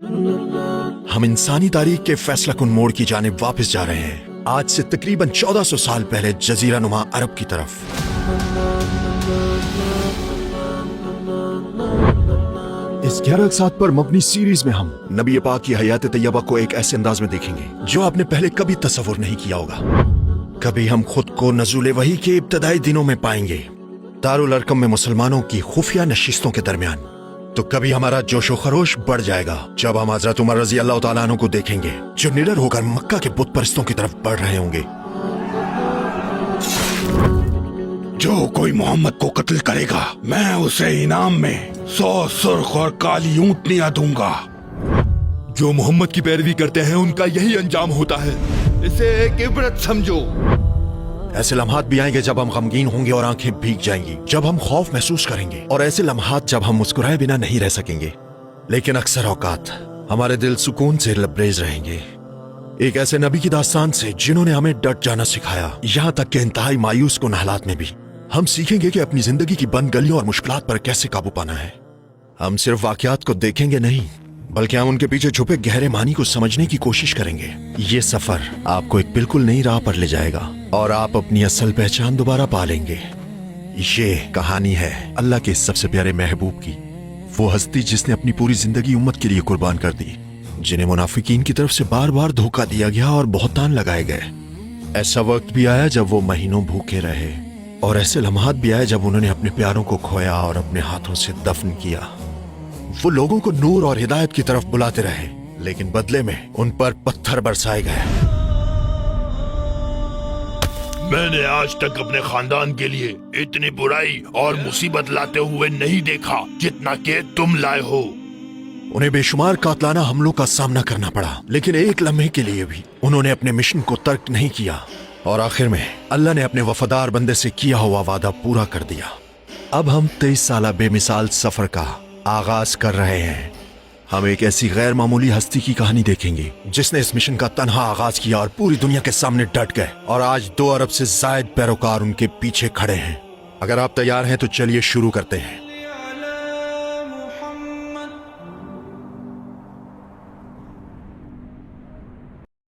हम इंसानी तारीख के फैसला कुन मोड़ की जानिब वापस जा रहे हैं, आज से तकरीबन 1400 साल पहले जजीरा नुमा अरब की तरफ। इस 11 अक़सात पर मबनी सीरीज में हम नबी पाक की हयात तैयबा को एक ऐसे अंदाज में देखेंगे जो आपने पहले कभी तसव्वुर नहीं किया होगा। कभी हम खुद को नज़ुल वही के इब्तदाई दिनों में पाएंगे, दारुल अरकम में मुसलमानों की खुफिया नशिस्तों के दरमियान, तो कभी हमारा जोशो खरोश बढ़ जाएगा जब हम हज़रत उमर रज़ी अल्लाह तआला अन्हु को देखेंगे जो निडर होकर मक्का के बुत परस्तों की तरफ बढ़ रहे होंगे। जो कोई मोहम्मद को कत्ल करेगा मैं उसे इनाम में 100 सुर्ख और काली ऊंटनियां दूंगा। जो मोहम्मद की पैरवी करते हैं उनका यही अंजाम होता है, इसे एक इबरत समझो। ऐसे लम्हात भी आएंगे जब हम गमगीन होंगे और आंखें भीग जाएंगी, जब हम खौफ महसूस करेंगे, और ऐसे लम्हात जब हम मुस्कुराए बिना नहीं रह सकेंगे। लेकिन अक्सर औकात हमारे दिल सुकून से लबरेज रहेंगे, एक ऐसे नबी की दास्तान से जिन्होंने हमें डट जाना सिखाया, यहाँ तक कि इंतहाई मायूस कुन हालात में भी हम सीखेंगे कि अपनी जिंदगी की बंद गलियों और मुश्किलात पर कैसे काबू पाना है। हम सिर्फ वाकयात को देखेंगे नहीं, बल्कि हम उनके पीछे छुपे गहरे मानी को समझने की कोशिश करेंगे। ये सफर आपको एक बिल्कुल नई राह पर ले जाएगा और आप अपनी असल पहचान दोबारा पा लेंगे। ये कहानी है अल्लाह के सबसे प्यारे महबूब की, वो हस्ती जिसने अपनी पूरी जिंदगी उम्मत के लिए कुर्बान कर दी, जिन्हें मुनाफिकीन की तरफ से बार बार धोखा दिया गया और बहुतान लगाए गए। ऐसा वक्त भी आया जब वो महीनों भूखे रहे, और ऐसे लम्हात भी आए जब उन्होंने अपने प्यारों को खोया और अपने हाथों से दफन किया। वो लोगों को नूर और हिदायत की तरफ बुलाते रहे, लेकिन बदले में उन पर पत्थर बरसाए गए। मैंने आज तक अपने खानदान के लिए इतनी बुराई और मुसीबत लाते हुए नहीं देखा जितना कि तुम लाए हो। उन्हें बेशुमार कातलाना हमलों का सामना करना पड़ा, लेकिन एक लम्हे के लिए भी उन्होंने अपने मिशन को तर्क नहीं किया, और आखिर में अल्लाह ने अपने वफादार बंदे से किया हुआ वादा पूरा कर दिया। अब हम 23 साला बेमिसाल सफर का आगाज कर रहे हैं। हम एक ऐसी गैर मामूली हस्ती की कहानी देखेंगे जिसने इस मिशन का तन्हा आगाज किया और पूरी दुनिया के सामने डट गए, और आज 2 अरब से जायद पैरोकार उनके पीछे खड़े हैं। अगर आप तैयार हैं तो चलिए शुरू करते हैं।